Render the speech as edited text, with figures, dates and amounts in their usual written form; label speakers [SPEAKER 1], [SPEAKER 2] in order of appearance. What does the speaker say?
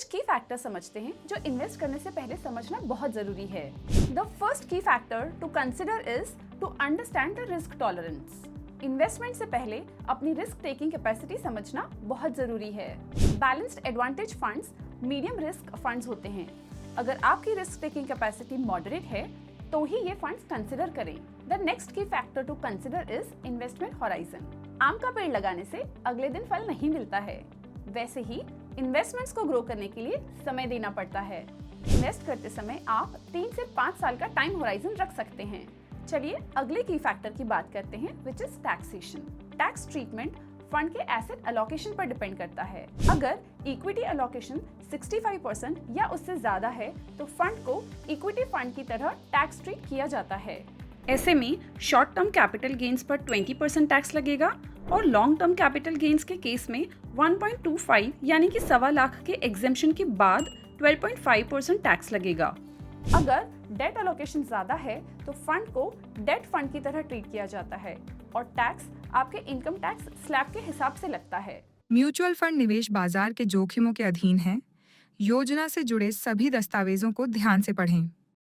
[SPEAKER 1] कुछ की फैक्टर समझते हैं जो इन्वेस्ट करने से पहले समझना बहुत जरूरी है। The first key factor to consider is to understand the risk tolerance. Investment से पहले अपनी रिस्क टेकिंग कैपेसिटी समझना बहुत जरूरी है। Balanced advantage funds medium risk funds होते हैं। अगर आपकी रिस्क टेकिंग कैपेसिटी मॉडरेट है तो ही ये फंड्स कंसिडर करें। The next key factor to consider is investment horizon. आम का पेड़ लगाने से अगले दिन फल नहीं मिलता है, वैसे ही इन्वेस्टमेंट्स को ग्रो करने के लिए समय देना पड़ता है। इन्वेस्ट करते समय आप 3 से 5 साल का टाइम होराइजन रख सकते हैं। चलिए अगले की फैक्टर की बात करते हैं, which is taxation. Tax treatment fund के एसेट अलोकेशन पर डिपेंड करता है। अगर इक्विटी अलोकेशन 65% या उससे ज्यादा है तो फंड को इक्विटी फंड की तरह टैक्स ट्रीट किया जाता है। ऐसे में शॉर्ट टर्म कैपिटल गेन्स पर 20% टैक्स लगेगा और लॉन्ग टर्म कैपिटल गेन्स के केस में 1.25 यानी कि 1.25 लाख के एग्जेम्पशन के बाद 12.5% टैक्स लगेगा। अगर डेट अलोकेशन ज्यादा है तो फंड को डेट फंड की तरह ट्रीट किया जाता है और टैक्स आपके इनकम टैक्स स्लैब के हिसाब से लगता है।
[SPEAKER 2] म्यूचुअल फंड निवेश बाजार के जोखिमों के अधीन है। योजना से जुड़े सभी दस्तावेजों को ध्यान से पढ़ें।